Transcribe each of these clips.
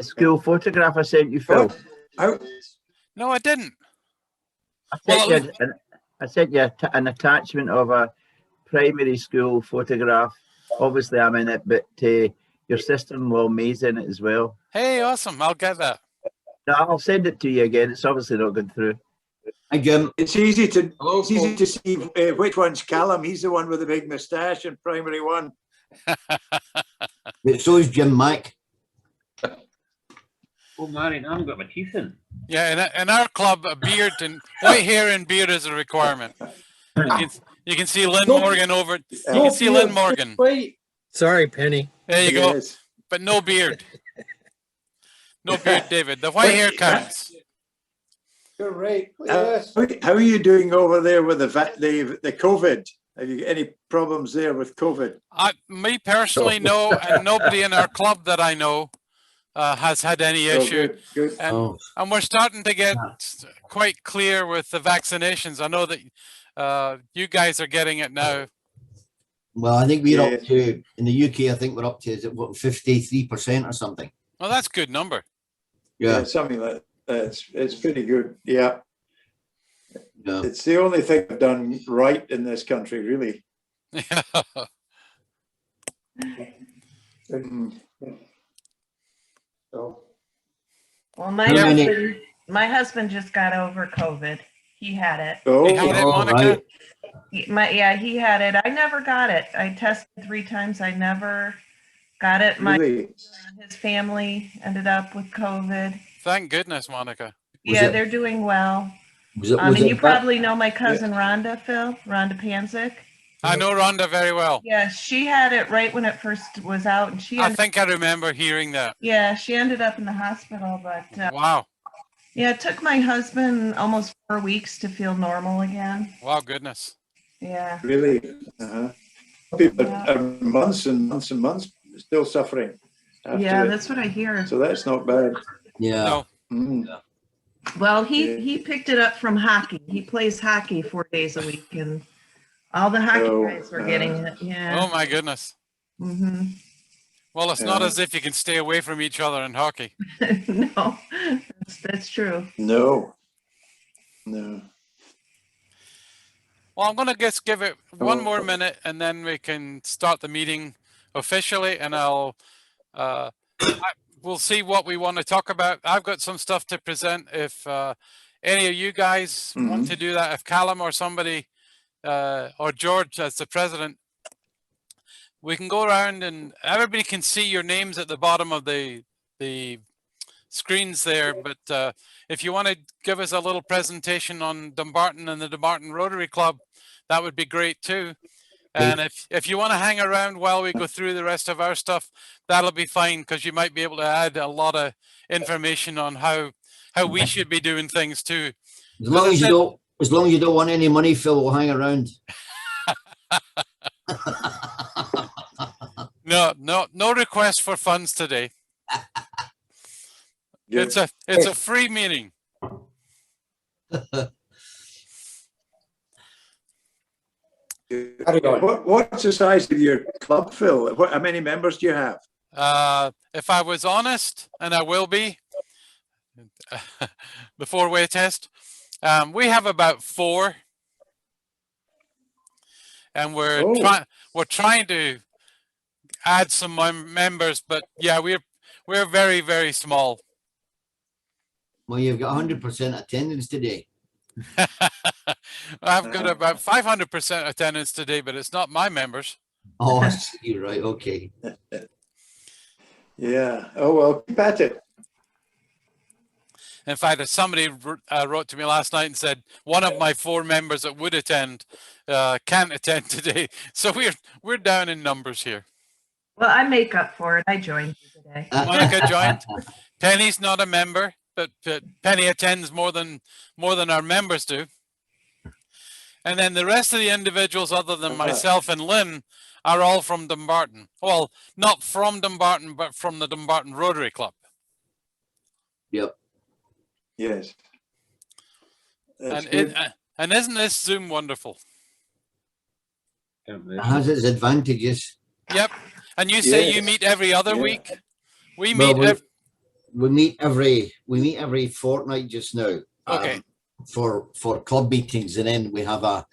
school photograph I sent you, Phil. No, I didn't. I sent you an attachment of a primary school photograph. Obviously, I'm in it, but your sister-in-law May's in it as well. Hey, awesome! I'll get that. No, I'll send it to you again. It's obviously not going through. Hi, Jim. It's easy to see which one's Callum. He's the one with the big moustache in primary one. So is Jim Mack. Oh, Marion, I haven't got my teeth in. Yeah, in our club, a beard and white hair and beard is a requirement. You can see Lynn Morgan over. You can see Lynn Morgan. Sorry, Penny. There you go. But no beard. No beard, David. The white hair counts. You're right. Yes. How are you doing over there with the COVID? Have you got any problems there with COVID? Me personally, no, and nobody in our club that I know has had any issue. Good. And we're starting to get quite clear with the vaccinations. I know that you guys are getting it now. Well, I think we're up to, in the UK, I think we're up to, is it what, 53% or something? Well, that's a good number. Yeah, something like that. It's pretty good. Yeah. It's the only thing I've done right in this country, really. Well, my husband just got over COVID. He had it. Oh, he had it, Monica? Right. He had it. I never got it. I tested 3 times. I never got it. His family ended up with COVID. Thank goodness, Monica. They're doing well. And you probably know my cousin Rhonda, Phil, Rhonda Panzik. I know Rhonda very well. Yeah, she had it right when it first was out, and I think I remember hearing that. Yeah, she ended up in the hospital, but wow. Yeah, it took my husband almost 4 weeks to feel normal again. Wow, goodness. Yeah. Really? People are months and months and months still suffering. Yeah, that's what I hear. So that's not bad. Yeah. No. Well, he picked it up from hockey. He plays hockey 4 days a week, and all the hockey guys were getting it. Yeah. Oh my goodness. Mm-hmm. Well, it's not as if you can stay away from each other in hockey. No, that's true. No. Well, I'm going to just give it one more minute, and then we can start the meeting officially, and we'll see what we want to talk about. I've got some stuff to present. If any of you guys want to do that, if Callum or somebody, or George as the president, we can go around and everybody can see your names at the bottom of the screens there. But if you want to give us a little presentation on Dumbarton and the Dumbarton Rotary Club, that would be great too. And if you want to hang around while we go through the rest of our stuff, that'll be fine, because you might be able to add a lot of information on how we should be doing things too. As long as you don't want any money, Phil will hang around. No request for funds today. It's a free meeting. What's the size of your club, Phil? How many members do you have? If I was honest, and I will be, the 4-way test, we have about 4, and we're trying to add some members, but yeah, we're very, very small. Well, you've got 100% attendance today. I've got about 500% attendance today, but it's not my members. Oh, I see. Right. Okay. Yeah. Oh, well, keep at it. In fact, somebody wrote to me last night and said one of my 4 members that would attend can't attend today. So we're down in numbers here. Well, I make up for it. I joined you today. Monica joined. Penny's not a member, but Penny attends more than our members do. And then the rest of the individuals, other than myself and Lynn, are all from Dumbarton. Well, not from Dumbarton, but from the Dumbarton Rotary Club. Yep. Yes. And isn't this Zoom wonderful? It has its advantages. Yep. And you say you meet every other week? We meet we meet every fortnight just now. Okay. For club meetings, and then we have a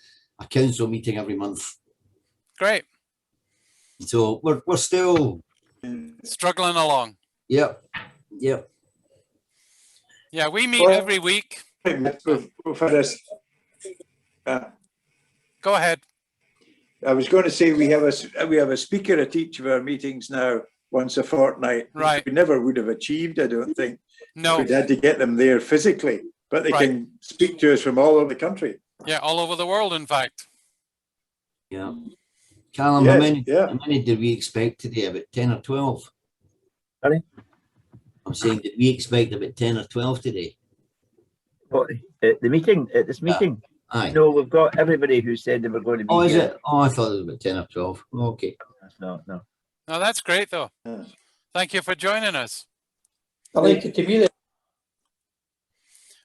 council meeting every month. Great. So we're still Struggling along. Yep. Yeah, we meet every week. We've had Go ahead. I was going to say we have a speaker at each of our meetings now, once a fortnight. Right. We never would have achieved, I don't think. No. We'd had to get them there physically, but they can speak to us from all over the country. Yeah, all over the world, in fact. Yeah. Callum, how many did we expect today? About 10 or 12? Sorry? I'm saying, did we expect about 10 or 12 today? What, at the meeting, at this meeting? Aye. No, we've got everybody who said they were going to be Oh, is here. it? Oh, I thought it was about 10 or 12. Okay. No. No, that's great, though. Yeah. Thank you for joining us. I like it to be there.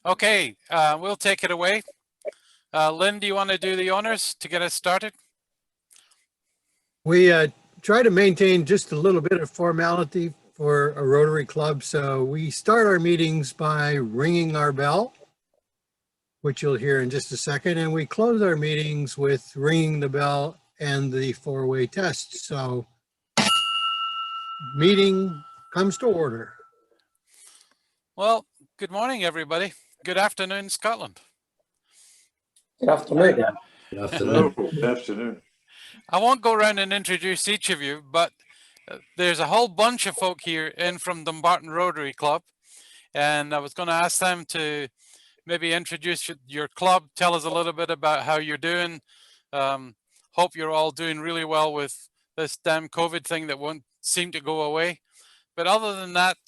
Okay, we'll take it away. Lynn, do you want to do the honors to get us started? We try to maintain just a little bit of formality for a Rotary Club. So we start our meetings by ringing our bell, which you'll hear in just a second. And we close our meetings with ringing the bell and the four-way test. So meeting comes to order. Well, good morning, everybody. Good afternoon, Scotland. Good afternoon. Good afternoon. Good afternoon. I won't go around and introduce each of you, but there's a whole bunch of folk here in from Dumbarton Rotary Club. And I was going to ask them to maybe introduce your club, tell us a little bit about how you're doing. Hope you're all doing really well with this damn COVID thing that won't seem to go away. But other than that,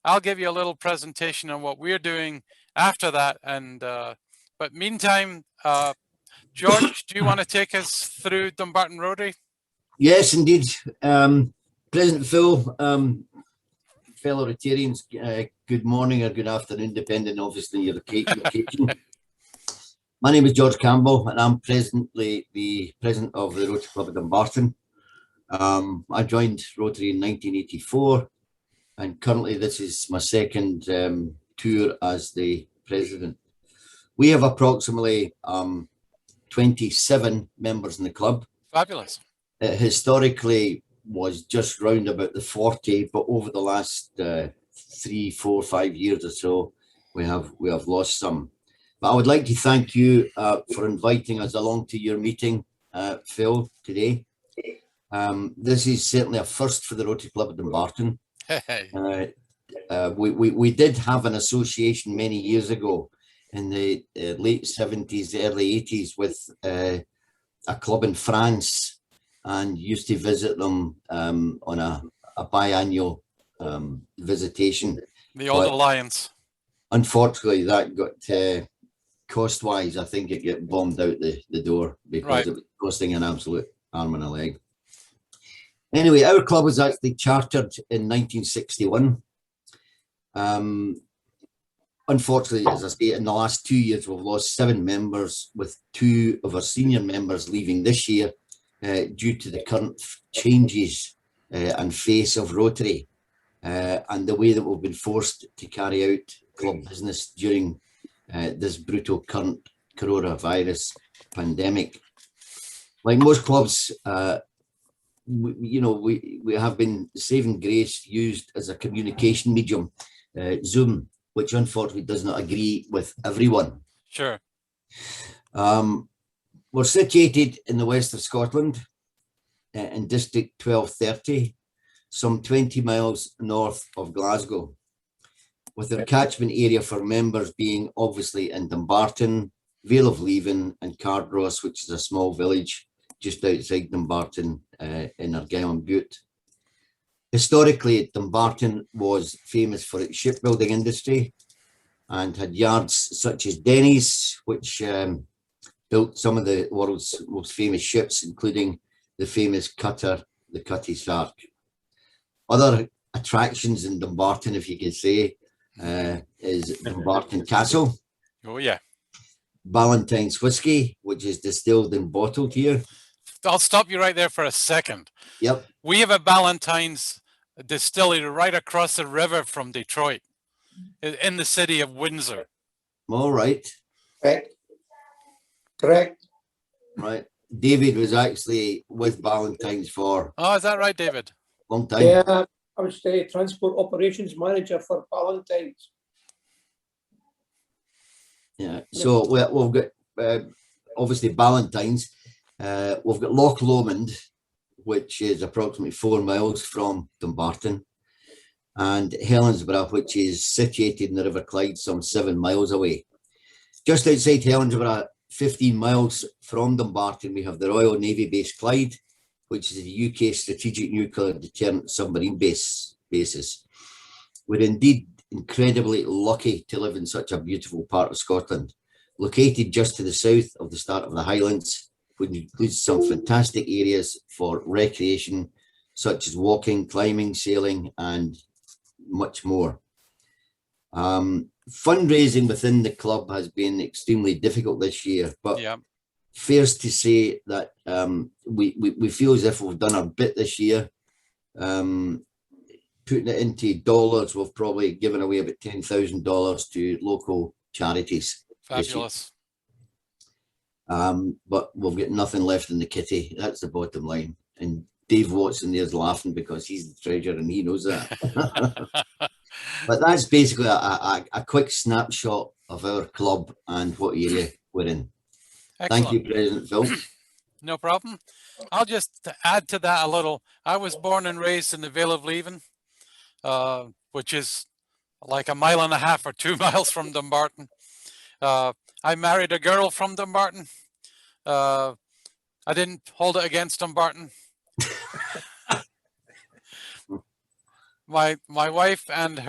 I'll give you a little presentation on what we're doing after that. And but meantime, George, do you want to take us through Dumbarton Rotary? Yes, indeed. President Phil, fellow Rotarians, good morning or good afternoon, depending obviously your location. My name is George Campbell, and I'm presently the president of the Rotary Club of Dumbarton. I joined Rotary in 1984, and currently this is my second tour as the president. We have approximately 27 members in the club. Fabulous. It historically was just round about the 40, but over the last 3, 4, 5 years or so, we have lost some. But I would like to thank you for inviting us along to your meeting, Phil, today. This is certainly a first for the Rotary Club of Dumbarton. We did have an association many years ago in the late 70s, early 80s with a club in France, and used to visit them on a biannual visitation. The Old Alliance. Unfortunately, that got cost-wise, I think it got bombed out the door because it was costing an absolute arm and a leg. Anyway, our club was actually chartered in 1961. Unfortunately, as I say, in the last 2 years, we've lost 7 members, with 2 of our senior members leaving this year due to the current changes and face of Rotary and the way that we've been forced to carry out club business during this brutal current coronavirus pandemic. Like most clubs, we have been saving grace used as a communication medium, Zoom, which unfortunately does not agree with everyone. Sure. We're situated in the west of Scotland, in District 1230, some 20 miles north of Glasgow, with our catchment area for members being obviously in Dumbarton, Vale of Leven and Cardross, which is a small village just outside Dumbarton in Argyll Butte. Historically, Dumbarton was famous for its shipbuilding industry and had yards such as Denny's, which built some of the world's most famous ships, including the famous cutter, the Cutty Sark. Other attractions in Dumbarton, if you could say, is Dumbarton Castle. Oh, yeah. Ballantine's whiskey, which is distilled and bottled here. I'll stop you right there for a second. Yep. We have a Ballantine's distillery right across the river from Detroit, in the city of Windsor. All right. Correct. Correct. Right. David was actually with Ballantyne's for Oh, is that right, David? a long time. Yeah, I was the transport operations manager for Ballantyne's. Yeah. So we've got obviously Ballantyne's. We've got Loch Lomond, which is approximately 4 miles from Dumbarton, and Helensburgh, which is situated in the River Clyde, some 7 miles away. Just outside Helensburgh, 15 miles from Dumbarton, we have the Royal Navy Base Clyde, which is the UK Strategic Nuclear Deterrent Submarine basis. We're indeed incredibly lucky to live in such a beautiful part of Scotland, located just to the south of the start of the Highlands, which includes some fantastic areas for recreation, such as walking, climbing, sailing, and much more. Fundraising within the club has been extremely difficult this year, but Yeah. fair to say that we feel as if we've done our bit this year. Putting it into dollars, we've probably given away about $10,000 to local charities. Fabulous. But we've got nothing left in the kitty. That's the bottom line. And Dave Watson there's laughing because he's the treasurer and he knows that. But that's basically a quick snapshot of our club and what area we're in. Excellent. Thank you, President Phil. No problem. I'll just add to that a little. I was born and raised in the Vale of Leven, which is like 1.5 miles or 2 miles from Dumbarton. I married a girl from Dumbarton. I didn't hold it against Dumbarton. My wife and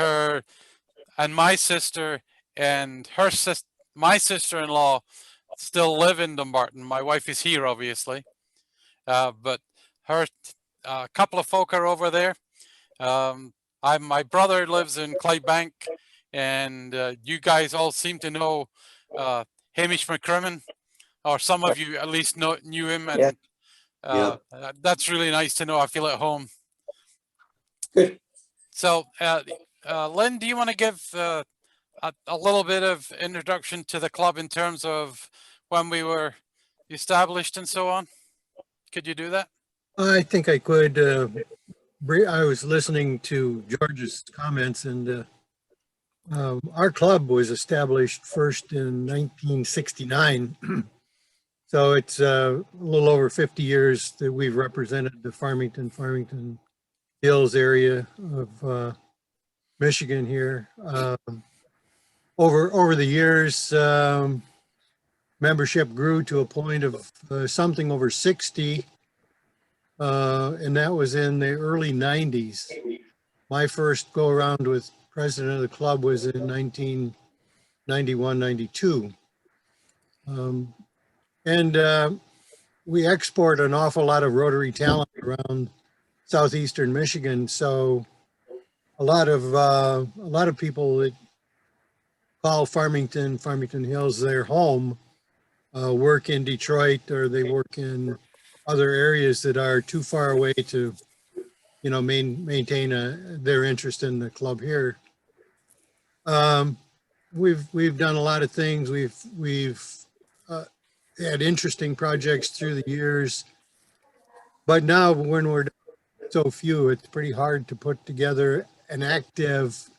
my sister and my sister-in-law still live in Dumbarton. My wife is here, obviously, but a couple of folk are over there. My brother lives in Clydebank, and you guys all seem to know Hamish McCrimmon, or some of you at least knew him, and that's really nice to know. I feel at home. Good. So, Lynn, do you want to give a little bit of introduction to the club in terms of when we were established and so on? Could you do that? I think I could. I was listening to George's comments, and our club was established first in 1969. So it's a little over 50 years that we've represented the Farmington Hills area of Michigan here. Over the years, membership grew to a point of something over 60, and that was in the early 90s. My first go around with president of the club was in 1991, 92. And we export an awful lot of Rotary talent around southeastern Michigan, so a lot of people that call Farmington Hills their home work in Detroit, or they work in other areas that are too far away to, maintain their interest in the club here. We've done a lot of things. We've had interesting projects through the years, but now when we're so few, it's pretty hard to put together an active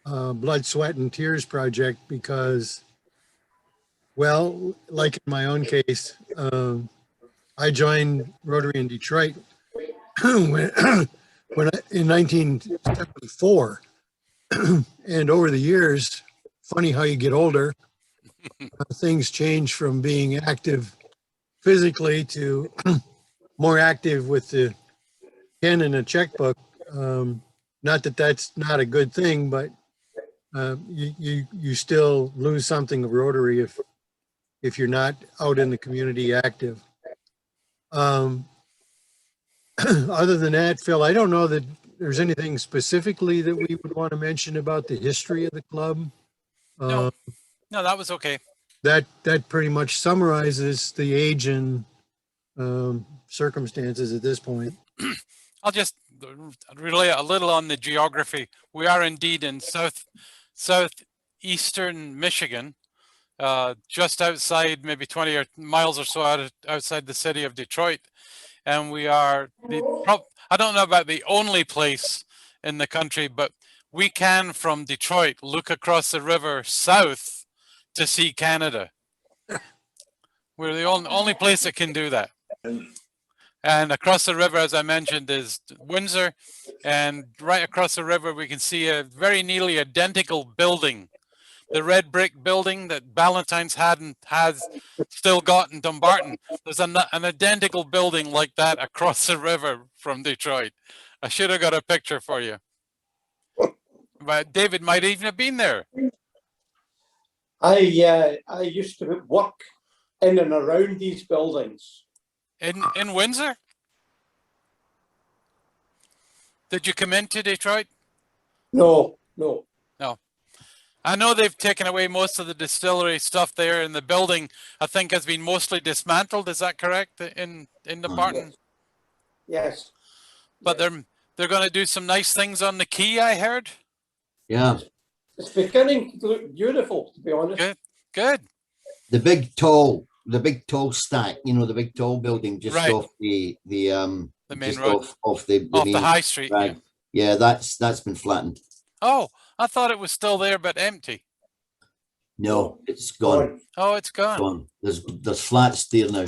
blood, sweat, and tears project because, well, like in my own case, I joined Rotary in Detroit when in 1974, and over the years, funny how you get older, things change from being active physically to more active with the pen and a checkbook. Not that that's not a good thing, but you still lose something of Rotary if you're not out in the community active. Other than that, Phil, I don't know that there's anything specifically that we would want to mention about the history of the club. No, that was okay. That pretty much summarizes the age and circumstances at this point. I'll just relate a little on the geography. We are indeed in southeastern Michigan, just outside, maybe 20 miles or so outside the city of Detroit. And we are, I don't know about the only place in the country, but we can, from Detroit, look across the river south to see Canada. We're the only place that can do that. And across the river, as I mentioned, is Windsor. And right across the river, we can see a very nearly identical building. The red brick building that Ballantyne's has still got in Dumbarton. There's an identical building like that across the river from Detroit. I should have got a picture for you. But David might even have been there. I used to work in and around these buildings. In Windsor? Did you come into Detroit? No. No. I know they've taken away most of the distillery stuff there, and the building, I think, has been mostly dismantled. Is that correct in Dumbarton? Yes. But they're going to do some nice things on the quay, I heard. Yeah. It's beginning to look beautiful, to be honest. Good. The big tall stack, the big tall building just Right. off the main road. off the Off main the high street. drag. Yeah, that's been flattened. Oh, I thought it was still there, but empty. No, it's gone. Oh, it's gone. Gone. There's flats there now.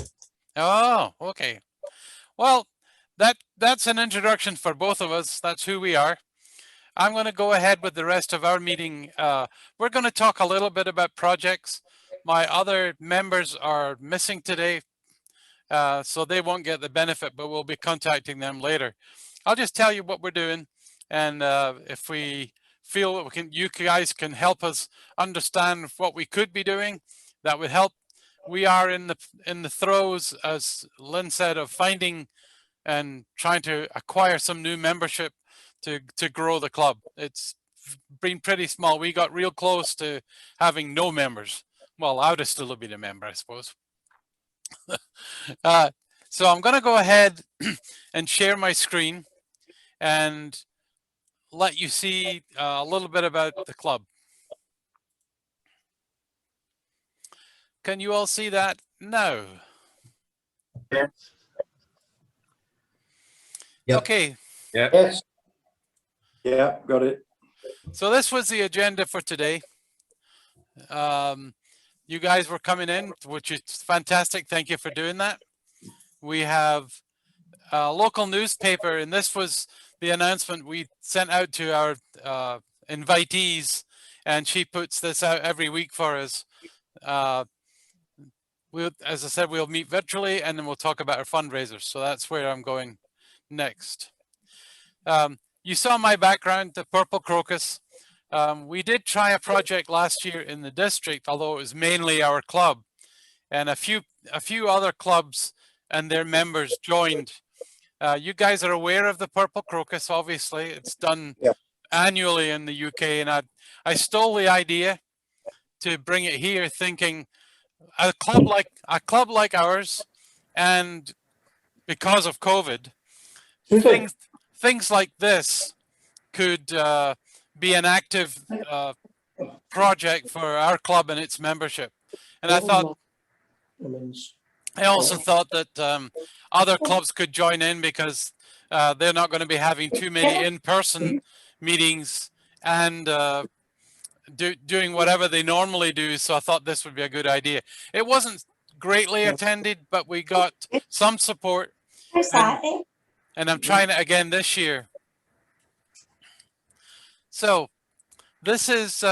Oh, okay. Well, that's an introduction for both of us. That's who we are. I'm going to go ahead with the rest of our meeting. We're going to talk a little bit about projects. My other members are missing today, so they won't get the benefit, but we'll be contacting them later. I'll just tell you what we're doing, and if we feel that you guys can help us understand what we could be doing, that would help. We are in the throes, as Lynn said, of finding and trying to acquire some new membership to grow the club. It's been pretty small. We got real close to having no members. Well, I would have still been a member, I suppose. So I'm going to go ahead and share my screen and let you see a little bit about the club. Can you all see that? No. Yes. Yep. Okay. Yes. Yeah, got it. So this was the agenda for today. You guys were coming in, which is fantastic. Thank you for doing that. We have a local newspaper, and this was the announcement we sent out to our invitees, and she puts this out every week for us. As I said, we'll meet virtually, and then we'll talk about our fundraisers. So that's where I'm going next. You saw my background, the Purple Crocus. We did try a project last year in the district, although it was mainly our club, and a few other clubs and their members joined. You guys are aware of the Purple Crocus, obviously. It's done annually in the UK, and I stole the idea to bring it here, thinking a club like ours, and because of COVID, things like this could be an active project for our club and its membership. And I also thought that other clubs could join in, because they're not going to be having too many in-person meetings and doing whatever they normally do. So I thought this would be a good idea. It wasn't greatly attended, but we got some support. And I'm trying it again this year. So this is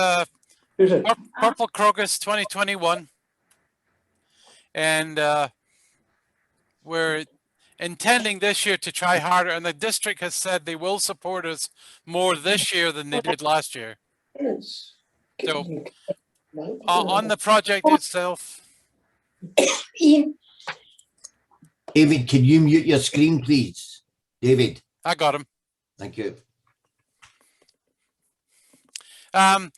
Purple Crocus 2021. And we're intending this year to try harder. And the district has said they will support us more this year than they did last year. So on the project itself. David, can you mute your screen, please? David. I got him. Thank you. Last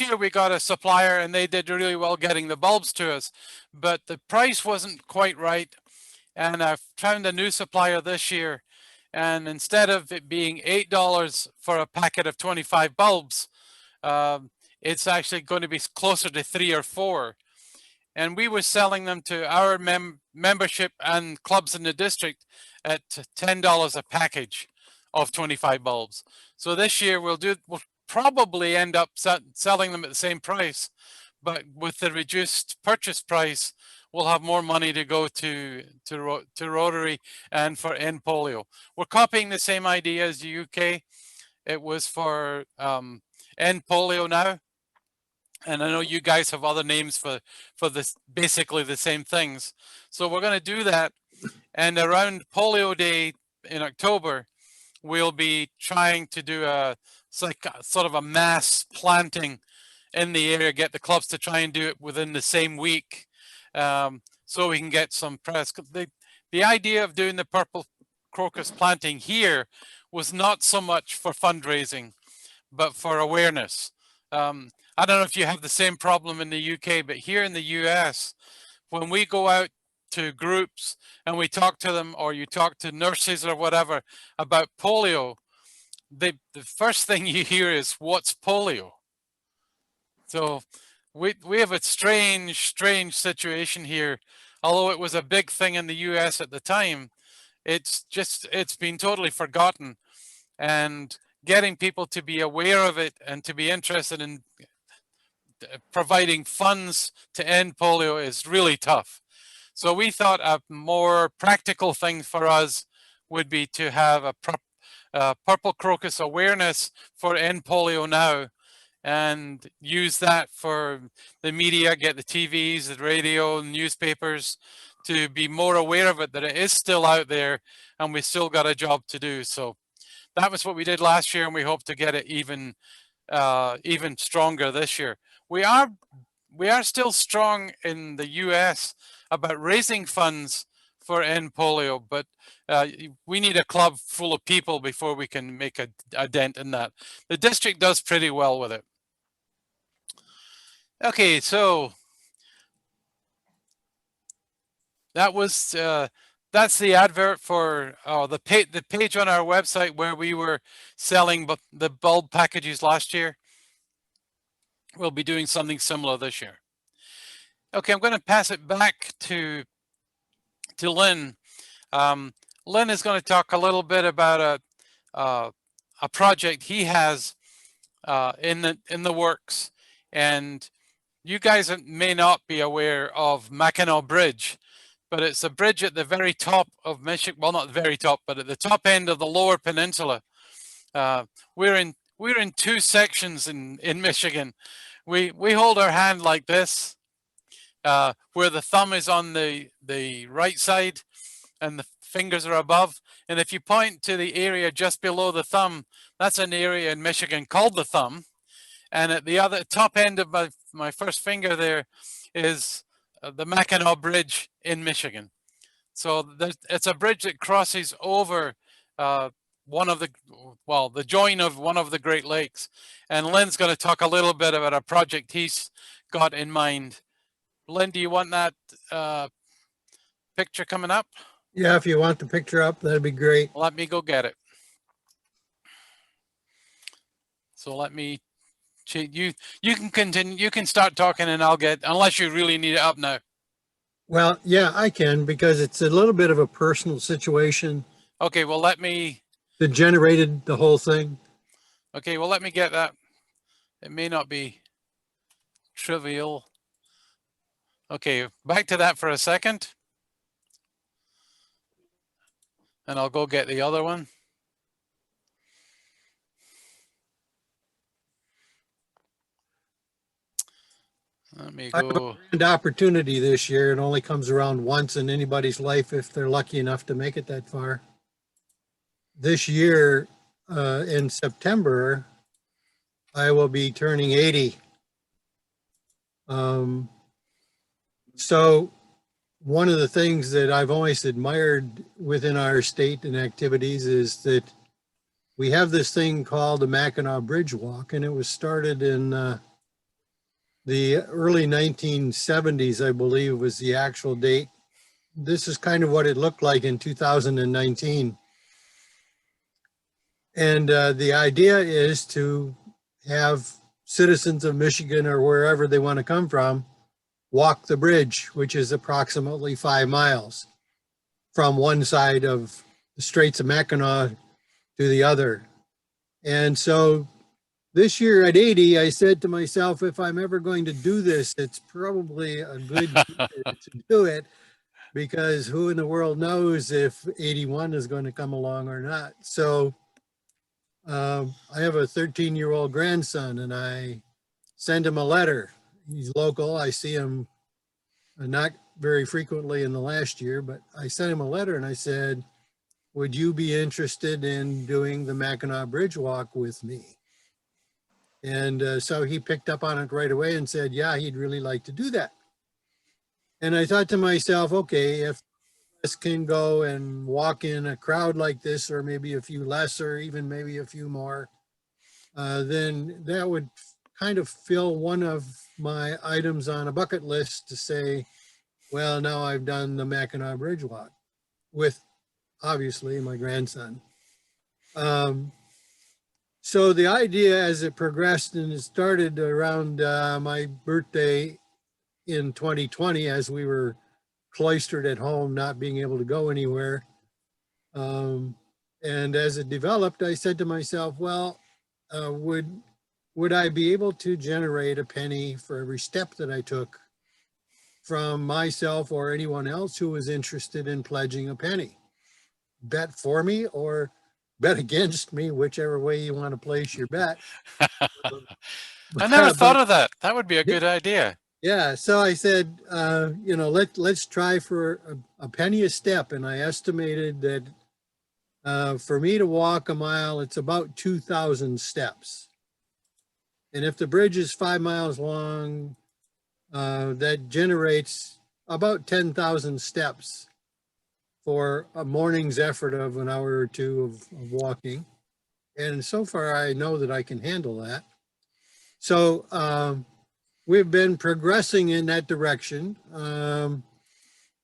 year we got a supplier, and they did really well getting the bulbs to us, but the price wasn't quite right. and I've found a new supplier this year. And instead of it being $8 for a packet of 25 bulbs, it's actually going to be closer to 3 or 4. And we were selling them to our membership and clubs in the district at $10 a package of 25 bulbs. So this year we'll probably end up selling them at the same price, but with the reduced purchase price, we'll have more money to go to Rotary and for End Polio. We're copying the same idea as the UK. It was for End Polio now. And I know you guys have other names for this, basically the same things. So we're going to do that. And around Polio Day in October, we'll be trying to do sort of a mass planting in the area, get the clubs to try and do it within the same week, so we can get some press. The idea of doing the purple crocus planting here was not so much for fundraising, but for awareness. I don't know if you have the same problem in the UK, but here in the US, when we go out to groups and we talk to them, or you talk to nurses or whatever about polio, the first thing you hear is, what's polio? So we have a strange situation here. Although it was a big thing in the US at the time, it's been totally forgotten. And getting people to be aware of it and to be interested in providing funds to end polio is really tough. So we thought a more practical thing for us would be to have a purple crocus awareness for End Polio Now, and use that for the media, get the TVs, the radio, newspapers to be more aware of it, that it is still out there and we still got a job to do. So that was what we did last year, and we hope to get it even stronger this year. We are still strong in the US about raising funds for End Polio, but we need a club full of people before we can make a dent in that. The district does pretty well with it. Okay, so that was that's the advert for the page on our website where we were selling the bulb packages last year. We'll be doing something similar this year. Okay, I'm going to pass it back to Lynn. Lynn is going to talk a little bit about a project he has in the works, and you guys may not be aware of Mackinac Bridge, but it's a bridge at the very top of Michigan. Well, not the very top, but at the top end of the Lower Peninsula. We're in two sections in Michigan. We hold our hand like this, where the thumb is on the right side and the fingers are above. And if you point to the area just below the thumb, that's an area in Michigan called the thumb. And at the other top end of my first finger there is the Mackinac Bridge in Michigan. So it's a bridge that crosses over the join of one of the Great Lakes. And Lynn's going to talk a little bit about a project he's got in mind. Lynn, do you want that picture coming up? Yeah, if you want the picture up, that'd be great. Let me go get it. So let me, you can continue, you can start talking and I'll get, unless you really need it up now. Well, yeah, I can, because it's a little bit of a personal situation Okay, well, let me, that generated the whole thing. okay, well, let me get that. It may not be trivial. Okay, back to that for a second. And I'll go get the other one. Let me go. An opportunity this year. It only comes around once in anybody's life if they're lucky enough to make it that far. This year, in September, I will be turning 80. So one of the things that I've always admired within our state and activities is that we have this thing called the Mackinac Bridge Walk, and it was started in the early 1970s, I believe was the actual date. this is kind of what it looked like in 2019. And the idea is to have citizens of Michigan or wherever they want to come from walk the bridge, which is approximately 5 miles from one side of the Straits of Mackinac to the other. And so this year at 80, I said to myself, if I'm ever going to do this, it's probably a good year to do it, because who in the world knows if 81 is going to come along or not. So I have a 13-year-old grandson, and I send him a letter. He's local. I see him not very frequently in the last year, but I sent him a letter and I said, would you be interested in doing the Mackinac Bridge Walk with me? And so he picked up on it right away and said, yeah, he'd really like to do that. And I thought to myself, okay, if us can go and walk in a crowd like this, or maybe a few less, or even maybe a few more, then that would kind of fill one of my items on a bucket list to say, well, now I've done the Mackinac Bridge Walk with, obviously, my grandson. So the idea, as it progressed, and it started around my birthday in 2020, as we were cloistered at home, not being able to go anywhere. And as it developed, I said to myself, well, would I be able to generate a penny for every step that I took from myself or anyone else who was interested in pledging a penny? Bet for me or bet against me, whichever way you want to place your bet. I never thought of that. That would be a good idea. Yeah, so I said, you know, let's try for a penny a step, and I estimated that for me to walk a mile, it's about 2,000 steps. And if the bridge is 5 miles long, that generates about 10,000 steps for a morning's effort of an hour or two of walking. And so far, I know that I can handle that. So we've been progressing in that direction.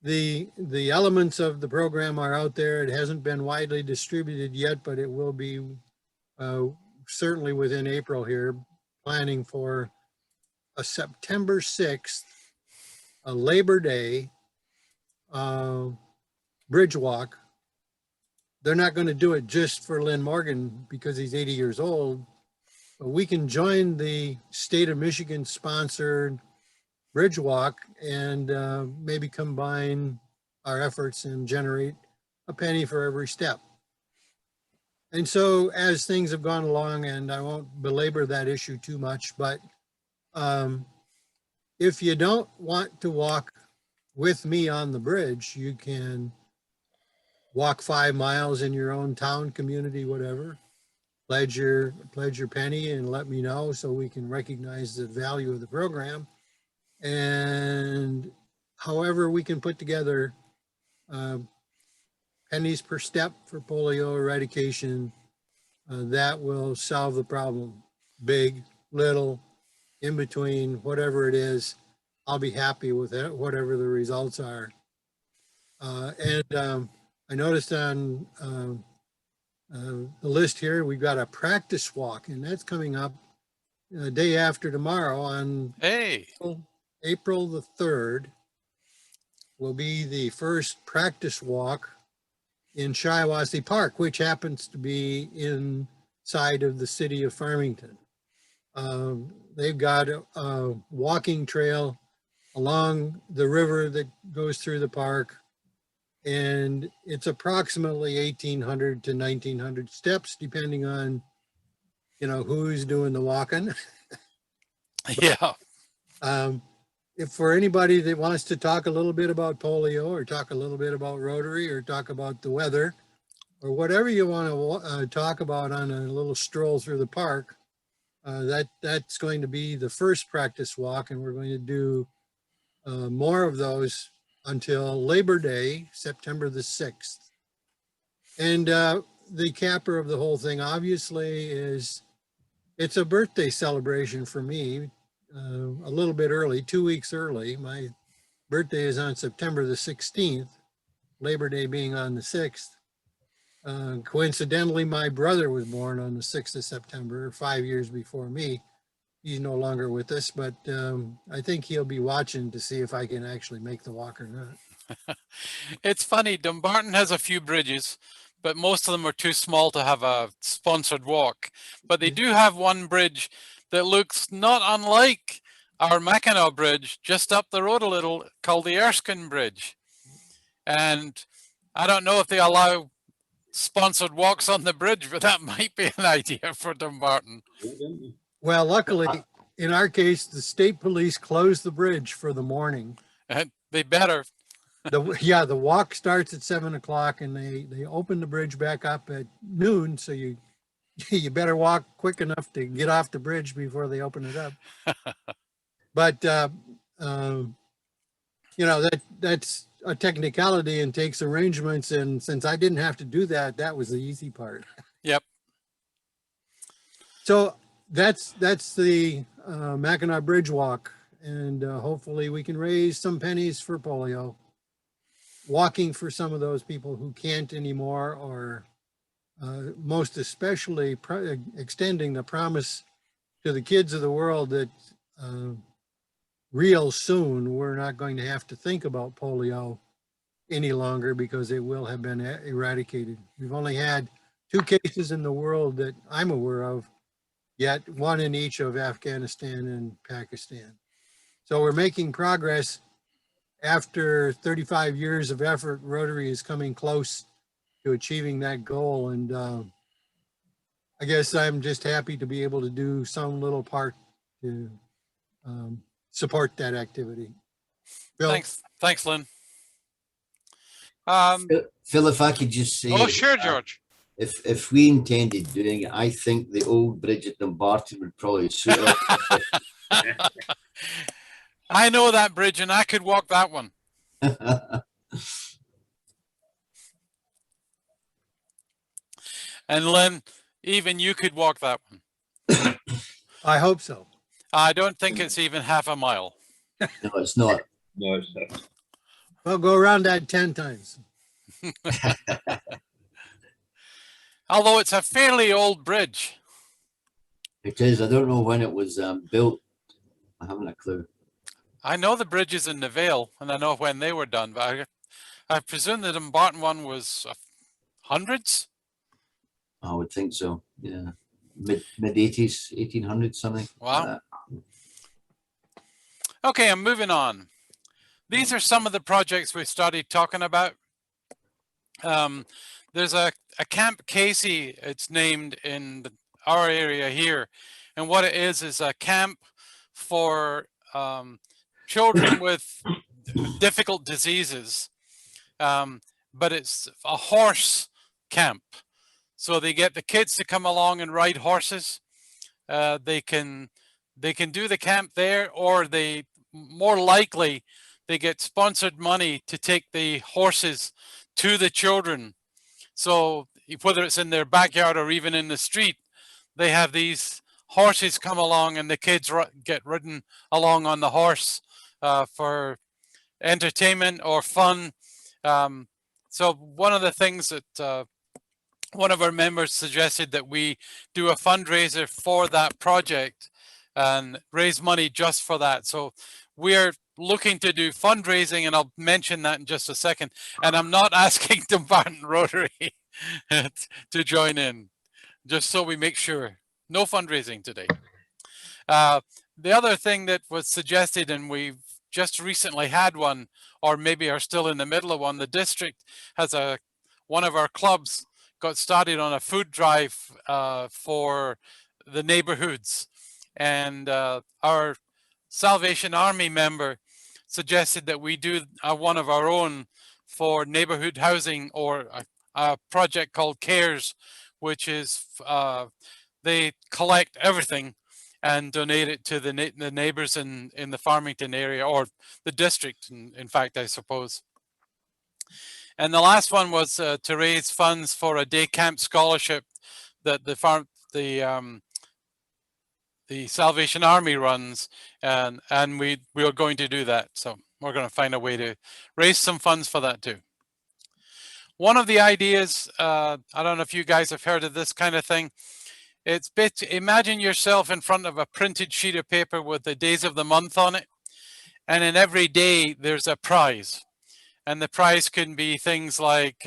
The elements of the program are out there. It hasn't been widely distributed yet, but it will be certainly within April here, planning for a September 6th, a Labor Day bridge walk. They're not going to do it just for Lynn Morgan because he's 80 years old. But we can join the state of Michigan sponsored bridge walk and maybe combine our efforts and generate a penny for every step. And so as things have gone along, and I won't belabor that issue too much, but if you don't want to walk with me on the bridge, you can walk 5 miles in your own town, community, whatever. Pledge your penny and let me know so we can recognize the value of the program. And however we can put together pennies per step for polio eradication, that will solve the problem. Big, little, in between, whatever it is, I'll be happy with it, whatever the results are. And I noticed on the list here, we've got a practice walk, and that's coming up the day after tomorrow on April the 3rd will be the first practice walk in Shiawassee Park, which happens to be inside of the city of Farmington. They've got a walking trail along the river that goes through the park, and it's approximately 1,800 to 1,900 steps, depending on, you know, who's doing the walking. Yeah. If for anybody that wants to talk a little bit about polio, or talk a little bit about Rotary, or talk about the weather, or whatever you want to talk about on a little stroll through the park, that's going to be the first practice walk, and we're going to do more of those until Labor Day, September the 6th. And the capper of the whole thing, obviously, is it's a birthday celebration for me, a little bit early, 2 weeks early. My birthday is on September the 16th, Labor Day being on the 6th. Coincidentally, my brother was born on the 6th of September, 5 years before me. He's no longer with us, but I think he'll be watching to see if I can actually make the walk or not. It's funny, Dumbarton has a few bridges, but most of them are too small to have a sponsored walk. But they do have one bridge that looks not unlike our Mackinac Bridge just up the road a little, called the Erskine Bridge. And I don't know if they allow sponsored walks on the bridge, but that might be an idea for Dumbarton. Well, luckily, in our case, the state police closed the bridge for the morning. They better. The walk starts at 7 o'clock and they open the bridge back up at noon. So you better walk quick enough to get off the bridge before they open it up. But, that's a technicality and takes arrangements. And since I didn't have to do that, that was the easy part. Yep. So that's the Mackinac Bridge Walk. And hopefully we can raise some pennies for polio. Walking for some of those people who can't anymore, or most especially extending the promise to the kids of the world that real soon we're not going to have to think about polio any longer because it will have been eradicated. We've only had 2 cases in the world that I'm aware of, yet 1 in each of Afghanistan and Pakistan. So we're making progress. After 35 years of effort, Rotary is coming close to achieving that goal. And I guess I'm just happy to be able to do some little part to support that activity. Bill? Thanks, Lynn. Phil, if I could just say, Oh, sure, George. If we intended doing it, I think the old bridge at Dumbarton would probably suit us. I know that bridge and I could walk that one. And Lynn, even you could walk that one. I hope so. I don't think it's even half a mile. No, it's not. No, it's not. Well, go around that 10 times. Although it's a fairly old bridge. It is. I don't know when it was built. I haven't a clue. I know the bridges in the Vale, and I know when they were done, but I presume the Dumbarton one was hundreds? I would think so. Yeah. Mid 80s, 1800s, something. Wow. Okay, I'm moving on. These are some of the projects we started talking about. There's a Camp Casey, it's named in our area here. And what it is a camp for children with difficult diseases, but it's a horse camp. So they get the kids to come along and ride horses. They can do the camp there, or they more likely they get sponsored money to take the horses to the children. So whether it's in their backyard or even in the street, they have these horses come along and the kids get ridden along on the horse for entertainment or fun. So one of the things that one of our members suggested that we do a fundraiser for that project and raise money just for that. So we're looking to do fundraising, and I'll mention that in just a second. And I'm not asking Dumbarton Rotary to join in, just so we make sure. No fundraising today. The other thing that was suggested, and we've just recently had one, or maybe are still in the middle of one, the district has one of our clubs got started on a food drive for the neighborhoods. And our Salvation Army member suggested that we do one of our own for neighborhood housing, or a project called CARES, which is they collect everything and donate it to the neighbors in the Farmington area, or the district, in fact, I suppose. And the last one was to raise funds for a day camp scholarship that the Salvation Army runs, and we are going to do that. So we're going to find a way to raise some funds for that too. One of the ideas, I don't know if you guys have heard of this kind of thing. It's imagine yourself in front of a printed sheet of paper with the days of the month on it. And in every day, there's a prize. And the prize can be things like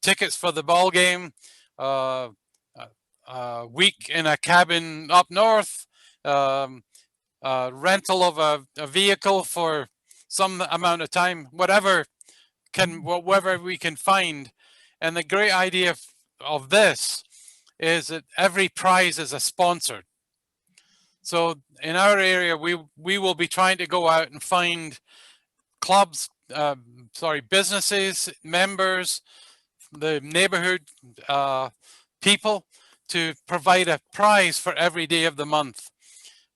tickets for the ball game, a week in a cabin up north, rental of a vehicle for some amount of time, whatever we can find. And the great idea of this is that every prize is a sponsor. So in our area, we will be trying to go out and find clubs, businesses, members, the neighborhood people to provide a prize for every day of the month.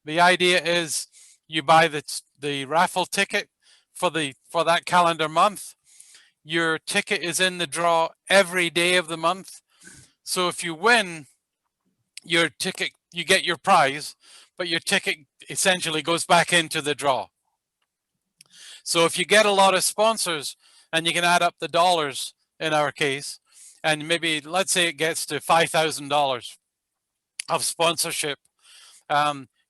The idea is you buy the raffle ticket for that calendar month. Your ticket is in the draw every day of the month. So if you win your ticket, you get your prize, but your ticket essentially goes back into the draw. So if you get a lot of sponsors and you can add up the dollars in our case, and maybe let's say it gets to $5,000 of sponsorship,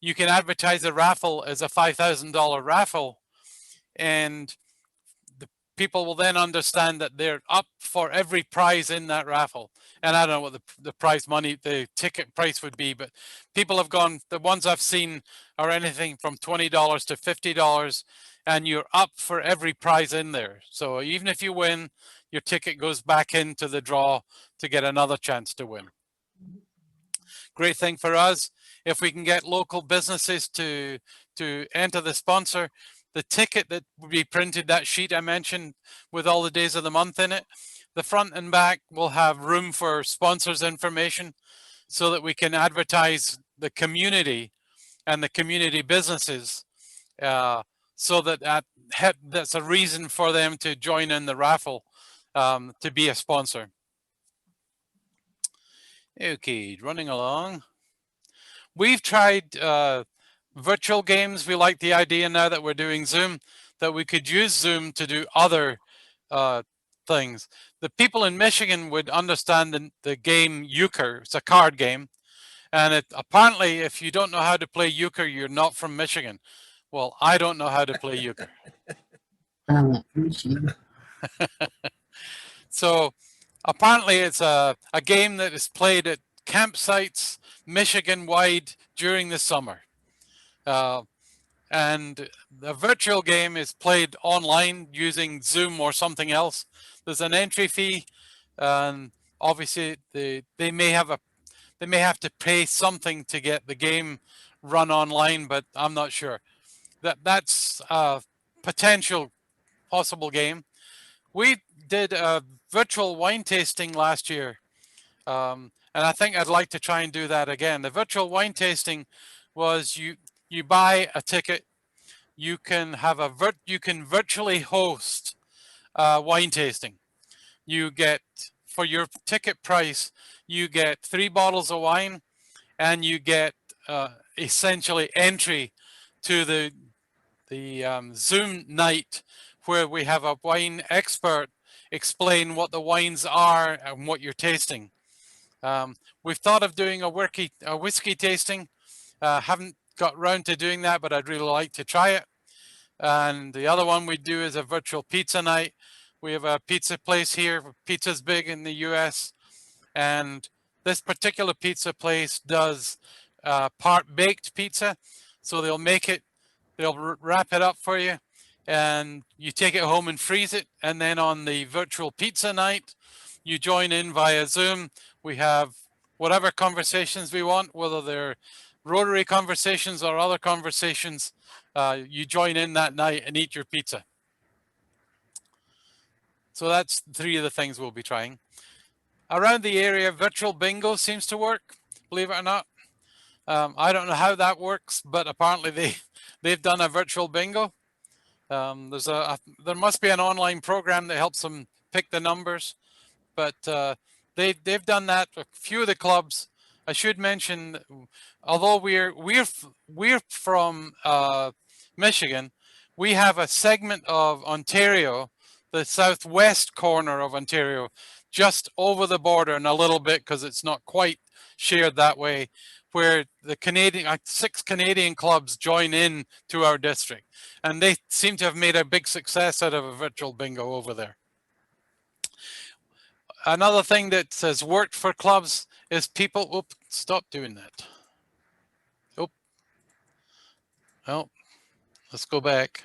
you can advertise the raffle as a $5,000 raffle, and the people will then understand that they're up for every prize in that raffle. And I don't know what the prize money, the ticket price would be, but people have gone, the ones I've seen are anything from $20 to $50, and you're up for every prize in there. So even if you win, your ticket goes back into the draw to get another chance to win. Great thing for us. If we can get local businesses to enter the sponsor, the ticket that will be printed, that sheet I mentioned with all the days of the month in it, the front and back will have room for sponsors information so that we can advertise the community and the community businesses, so that's a reason for them to join in the raffle, to be a sponsor. Okay, running along. We've tried virtual games. We like the idea now that we're doing Zoom, that we could use Zoom to do other things. The people in Michigan would understand the game euchre. It's a card game. And apparently, if you don't know how to play euchre, you're not from Michigan. Well, I don't know how to play euchre. So apparently it's a game that is played at campsites Michigan-wide during the summer. And the virtual game is played online using Zoom or something else. There's an entry fee, and obviously they may have to pay something to get the game run online, but I'm not sure. That's a possible game. We did a virtual wine tasting last year, and I think I'd like to try and do that again. The virtual wine tasting was you buy a ticket, you can have you can virtually host wine tasting. You get, for your ticket price, you get 3 bottles of wine, and you get essentially entry to the Zoom night where we have a wine expert explain what the wines are and what you're tasting. We've thought of doing a whiskey tasting. Haven't got round to doing that, but I'd really like to try it. And the other one we do is a virtual pizza night. We have a pizza place here. Pizza's big in the US. And this particular pizza place does part baked pizza. So they'll make it, they'll wrap it up for you, and you take it home and freeze it. And then on the virtual pizza night, you join in via Zoom. We have whatever conversations we want, whether they're Rotary conversations or other conversations. You join in that night and eat your pizza. So that's 3 of the things we'll be trying. Around the area, virtual bingo seems to work, believe it or not. I don't know how that works, but apparently they've done a virtual bingo. There must be an online program that helps them pick the numbers, but they've done that. A few of the clubs. I should mention, although we're from Michigan, we have a segment of Ontario, the southwest corner of Ontario, just over the border and a little bit because it's not quite shared that way, where the Canadian 6 Canadian clubs join in to our district, and they seem to have made a big success out of a virtual bingo over there. Another thing that has worked for clubs is people. Oops, stop doing that. Oh, well, let's go back.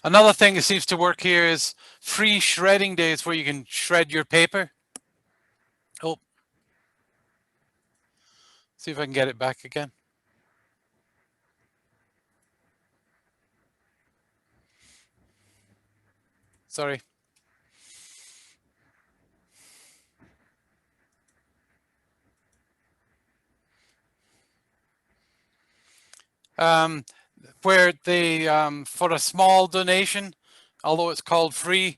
Another thing that seems to work here is free shredding days where you can shred your paper. Oh, see if I can get it back again. Sorry. Where they, for a small donation, although it's called free,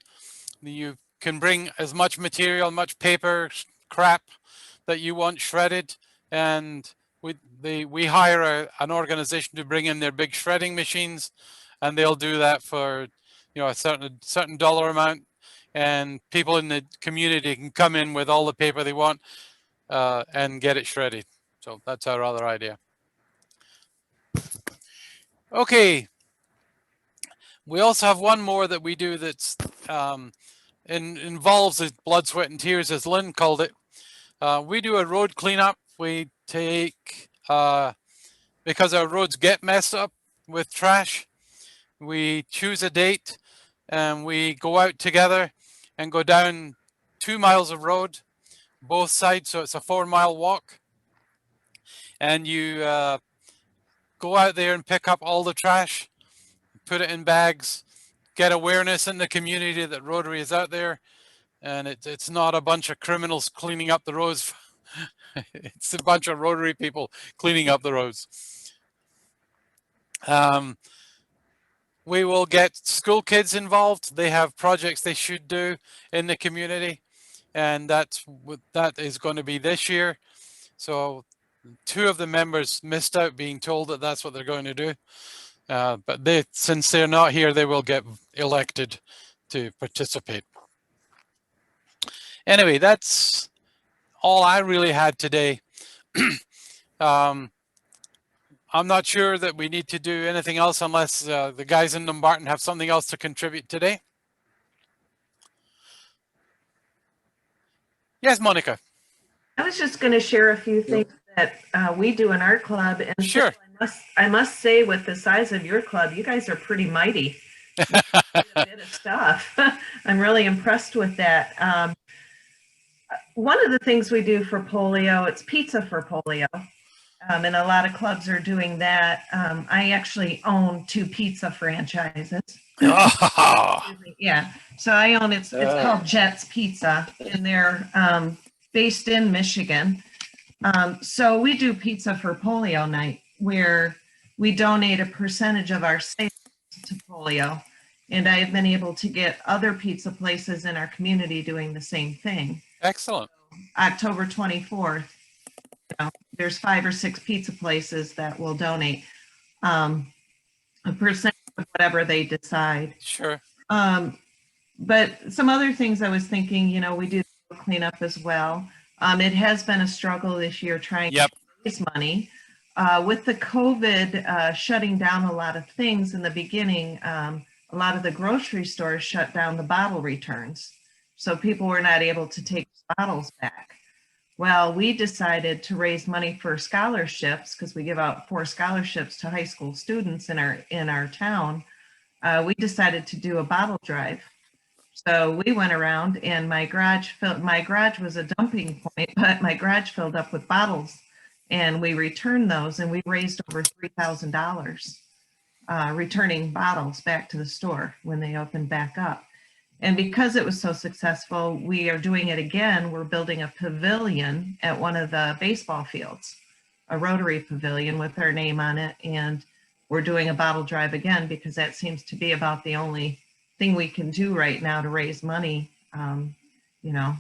you can bring as much material, much paper, crap that you want shredded, and we hire an organization to bring in their big shredding machines, and they'll do that for, you know, a certain dollar amount, and people in the community can come in with all the paper they want and get it shredded. So that's our other idea. Okay. We also have one more that we do that's involves the blood, sweat, and tears, as Lynn called it. We do a road cleanup. We take, because our roads get messed up with trash, we choose a date and we go out together and go down 2 miles of road, both sides. So it's a 4-mile walk. And you go out there and pick up all the trash, put it in bags, get awareness in the community that Rotary is out there, and it's not a bunch of criminals cleaning up the roads. It's a bunch of Rotary people cleaning up the roads. We will get school kids involved. They have projects they should do in the community, and that is going to be this year. So 2 of the members missed out being told that that's what they're going to do. But since they're not here, they will get elected to participate. Anyway, that's all I really had today. I'm not sure that we need to do anything else unless the guys in Dumbarton have something else to contribute today. Yes, Monica. I was just going to share a few things that we do in our club. And sure. I must say, with the size of your club, you guys are pretty mighty. You do a bit of stuff. I'm really impressed with that. One of the things we do for polio, it's pizza for polio. And a lot of clubs are doing that. I actually own 2 pizza franchises. Yeah, so I own it's called Jets Pizza, and they're based in Michigan. So we do pizza for polio night, where we donate a percentage of our sales to polio. And I've been able to get other pizza places in our community doing the same thing. Excellent. So, October 24th, there's 5 or 6 pizza places that will donate a percent of whatever they decide. Sure. But some other things I was thinking, we do cleanup as well. It has been a struggle this year trying to raise money. With the COVID shutting down a lot of things in the beginning, a lot of the grocery stores shut down the bottle returns. So people were not able to take bottles back. Well, we decided to raise money for scholarships, because we give out 4 scholarships to high school students in our town. We decided to do a bottle drive. So we went around, and my garage was a dumping point, but my garage filled up with bottles, and we returned those, and we raised over $3,000 returning bottles back to the store when they opened back up. And because it was so successful, we are doing it again. We're building a pavilion at one of the baseball fields, a Rotary pavilion with our name on it. And we're doing a bottle drive again, because that seems to be about the only thing we can do right now to raise money.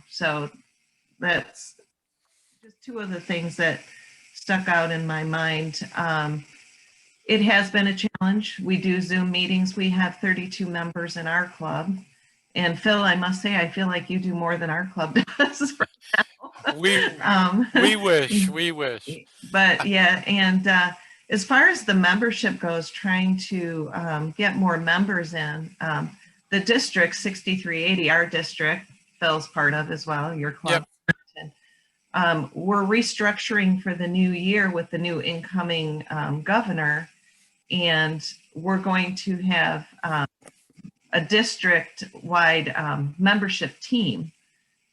So that's Just two of the things that stuck out in my mind. It has been a challenge. We do Zoom meetings. We have 32 members in our club. And Phil, I must say, I feel like you do more than our club does right now. We wish. But yeah, and as far as the membership goes, trying to get more members in, the district 6380, our district, Phil's part of as well, your club. Yep. We're restructuring for the new year with the new incoming governor, and we're going to have a district-wide membership team,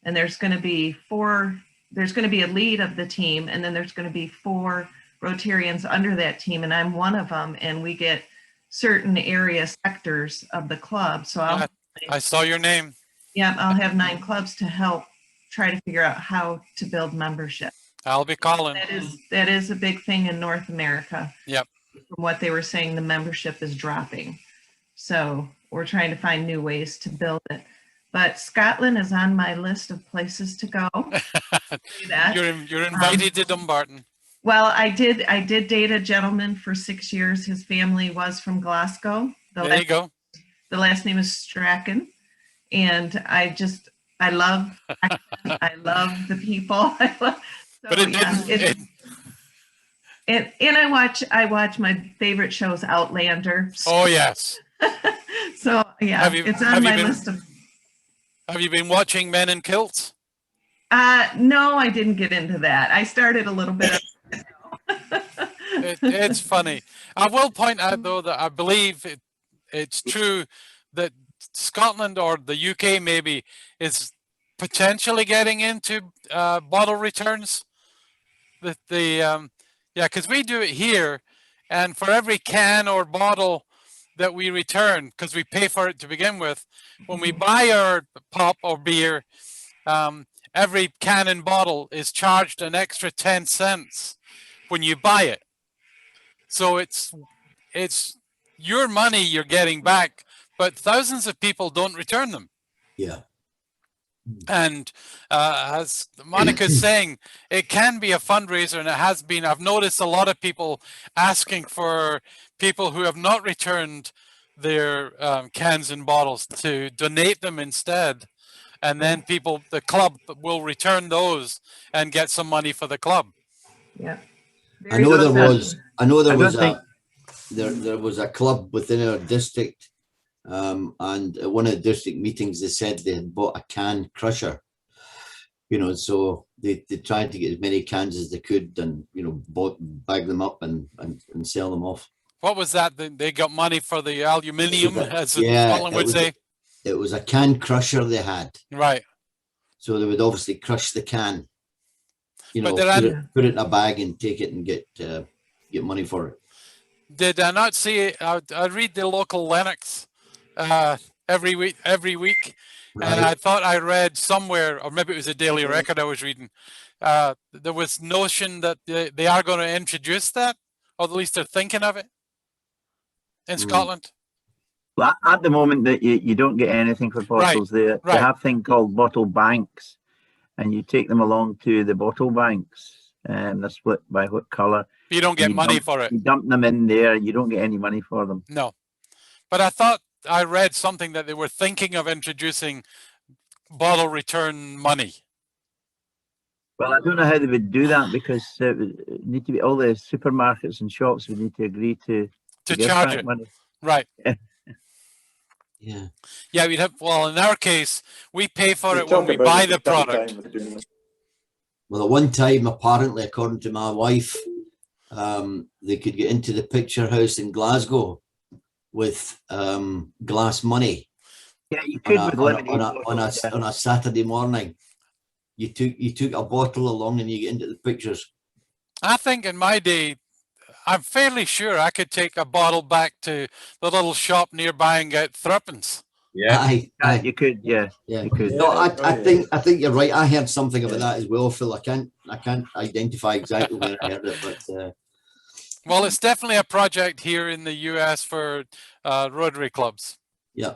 and there's going to be a lead of the team, and then there's going to be 4 Rotarians under that team, and I'm one of them, and we get certain area sectors of the club. So I saw your name. Yeah, I'll have 9 clubs to help try to figure out how to build membership. I'll be calling. That is a big thing in North America. Yep. From what they were saying, the membership is dropping. So we're trying to find new ways to build it. But Scotland is on my list of places to go. You're invited to Dumbarton. Well, I did date a gentleman for 6 years. His family was from Glasgow. There you go. The last name is Strachan. And I love the people. And I watch my favorite shows, Outlander. Oh yes. So yeah, it's on my list of. Have you been watching Men in Kilts? No, I didn't get into that. I started a little bit. It's funny. I will point out though that I believe it's true that Scotland or the UK maybe is potentially getting into bottle returns. Because we do it here, and for every can or bottle that we return, because we pay for it to begin with, when we buy our pop or beer, every can and bottle is charged an extra 10 cents when you buy it. So it's your money you're getting back, but thousands of people don't return them. Yeah. And as Monica's saying, it can be a fundraiser, and it has been. I've noticed a lot of people asking for people who have not returned their cans and bottles to donate them instead. And then the club will return those and get some money for the club. Yeah. I know there was a club within our district. And at one of the district meetings, they said they had bought a can crusher, so they tried to get as many cans as they could and, bag them up and sell them off. What was that? They got money for the aluminium, as Scotland would say? It was a can crusher they had. Right. So they would obviously crush the can, put it in a bag and take it and get money for it. Did I not see it? I read the local Lennox every week, right. And I thought I read somewhere, or maybe it was a Daily Record I was reading, there was notion that they are going to introduce that, or at least they're thinking of it in Scotland. Well, at the moment that you don't get anything for bottles. They have a thing called bottle banks, and you take them along to the bottle banks, and they're split by what colour. You don't get money for it. You dump them in there, you don't get any money for them. No, but I thought I read something that they were thinking of introducing bottle return money. Well, I don't know how they would do that, because it would need to be all the supermarkets and shops would need to agree to charge it. Money. Right. Yeah. Yeah, we'd have. Well, in our case, we pay for it when we buy the product. Well, at one time, apparently, according to my wife, they could get into the picture house in Glasgow with glass money. Yeah, you could on a Saturday morning. You took a bottle along and you get into the pictures. I think in my day, I'm fairly sure I could take a bottle back to the little shop nearby and get threepence. Yeah, you could. Yeah, you could. No, I think you're right. I heard something about that as well, Phil. I can't identify exactly where I heard it, but. Well, it's definitely a project here in the US for Rotary clubs. Yeah.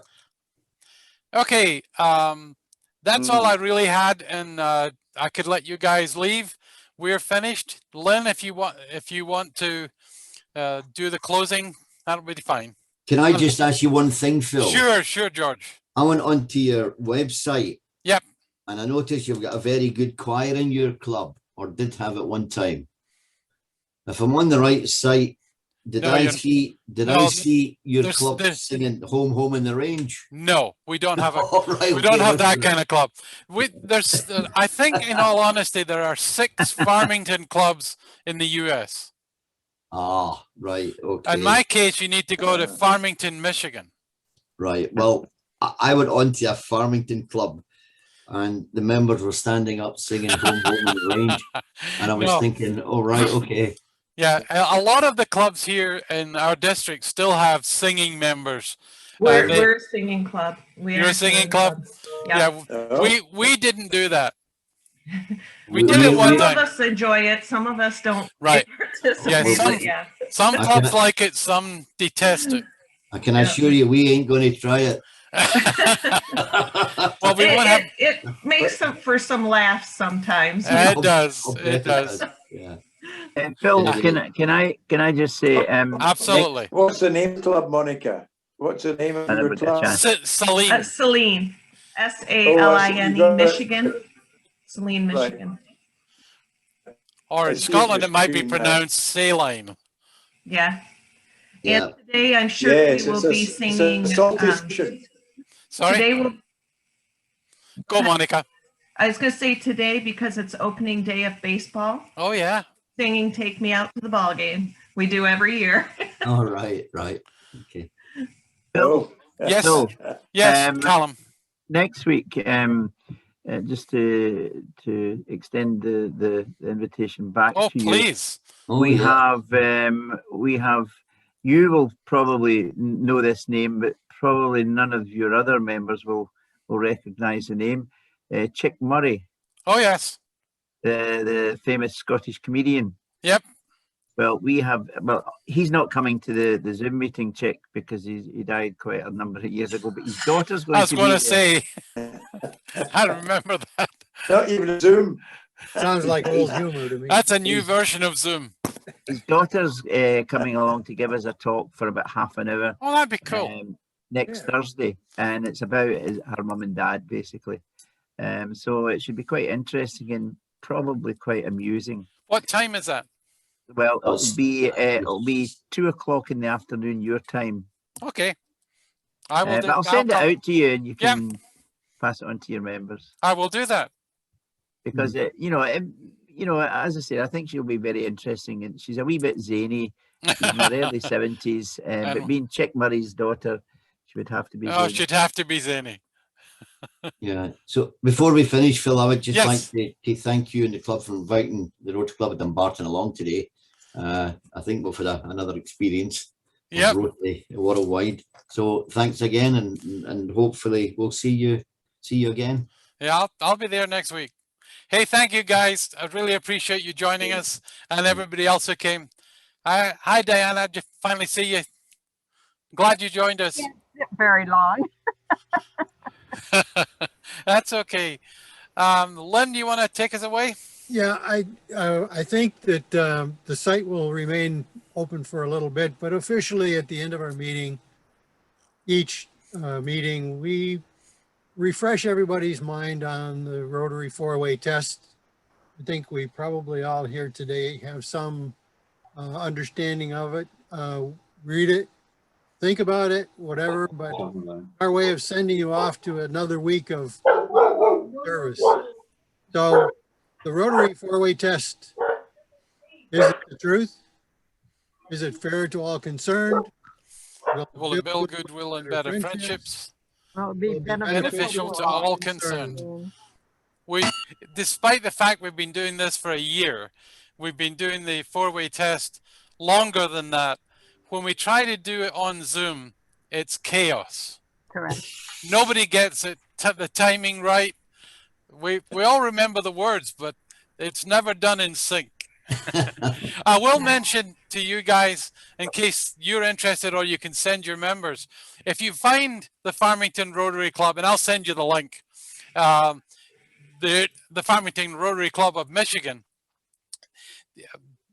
Okay, that's all I really had, and I could let you guys leave. we're finished. Lynn, if you want to do the closing, that'll be fine. Can I just ask you one thing, Phil? Sure, George. I went onto your website. Yep. And I noticed you've got a very good choir in your club, or did have at one time. If I'm on the right site, did I see your club singing "Home, Home in the Range"? No, we don't have right, we don't have that kind of club. There's I think, in all honesty, there are 6 Farmington clubs in the US. Ah, right. Okay. In my case, you need to go to Farmington, Michigan. Right. Well, I went onto a Farmington club, and the members were standing up singing "Home, Home in the Range," and I was thinking, "Oh, right, okay." Yeah, a lot of the clubs here in our district still have singing members. We're a singing club. You're a singing club? Yeah. We didn't do that. We did it one time. Some of us enjoy it. Some of us don't. Right. Yeah. Some clubs like it. Some detest it. I can assure you, we ain't going to try it. Well, it makes for some laughs sometimes. It does. It does. Yeah. Phil, can I just say? Absolutely. What's the name of the club, Monica? What's the name of your club? Saline. Saline. SALINE, Michigan. Saline, Michigan. Or in Scotland, it might be pronounced saline. Yeah. And today, I'm sure we will be singing. Sorry? Today we'll, go, Monica. I was going to say today, because it's opening day of baseball. Oh, yeah. Singing "Take Me Out to the Ball Game." We do every year. All right. Okay. Phil, yes, Phil, yes, Callum. Next week, just to extend the invitation back to please. You, we have. You will probably know this name, but probably none of your other members will recognise the name. Chick Murray. Oh yes. The famous Scottish comedian. Yep. Well, he's not coming to the Zoom meeting, Chick, because he died quite a number of years ago, but his daughter's going to be there. I was going to say, I remember that. Not even Zoom. Sounds like old humor to me. That's a new version of Zoom. His daughter's coming along to give us a talk for about half an hour. Oh, that'd be cool. Next Thursday, and it's about her mum and dad, basically. So it should be quite interesting and probably quite amusing. What time is that? Well, it'll be 2 o'clock in the afternoon your time. Okay. I will. But I'll send it out to you, and you can pass it on to your members. I will do that. Because as I said, I think she'll be very interesting, and she's a wee bit zany. She's in her early 70s, but being Chick Murray's daughter, she would have to be. Oh, she'd have to be zany. Yeah. So before we finish, Phil, I would just like to thank you and the club for inviting the Rotary Club at Dumbarton along today. I think we've had another experience. Yep. Rotary worldwide. So thanks again, and hopefully we'll see you again. Yeah, I'll be there next week. Hey, thank you guys. I really appreciate you joining us, and everybody else who came. Hi, Diana. Just finally see you. Glad you joined us. Yeah, very long. That's okay. Lynn, do you want to take us away? Yeah, I think that the site will remain open for a little bit, but officially at the end of our meeting, each meeting, we refresh everybody's mind on the Rotary 4-way test. I think we probably all here today have some understanding of it. Read it, think about it, whatever, but our way of sending you off to another week of service. So the Rotary 4-way test, is it the truth? Is it fair to all concerned? Will it build goodwill and better friendships? Well, it'd be beneficial to all concerned. Despite the fact we've been doing this for a year, we've been doing the 4-way test longer than that. When we try to do it on Zoom, it's chaos. Correct. Nobody gets it, the timing right. We all remember the words, but it's never done in sync. I will mention to you guys, in case you're interested or you can send your members, if you find the Farmington Rotary Club, and I'll send you the link, the Farmington Rotary Club of Michigan,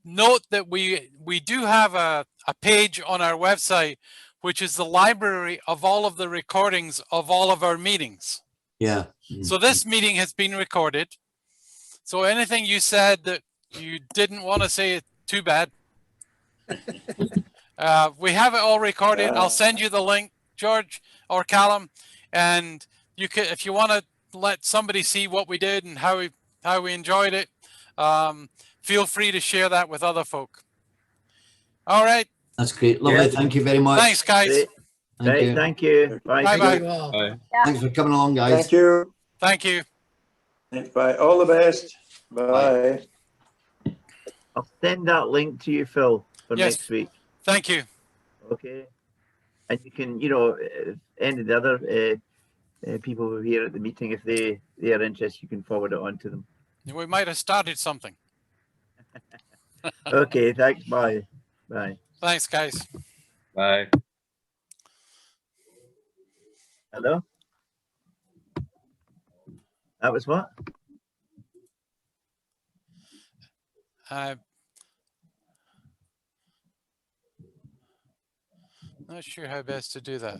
note that we do have a page on our website, which is the library of all of the recordings of all of our meetings. Yeah. So this meeting has been recorded. So anything you said that you didn't want to say, too bad. We have it all recorded. I'll send you the link, George or Callum, and you can, if you want to let somebody see what we did and how we enjoyed it, feel free to share that with other folk. All right. That's great. Lovely. Yeah. Thanks you very much. Thanks, guys. Thank you. Bye. Bye bye. Bye. Thanks for coming along, guys. Thank you. Thank you. Bye. All the best. Bye. I'll send that link to you, Phil, for Yes. next week. Thank you. Okay. And you can, you know, any of the other people who are here at the meeting, if they are interested, you can forward it on to them. We might have started something. Okay, thanks. Bye. Bye. Thanks, guys. Bye. Hello? That was what? Not sure how best to do that.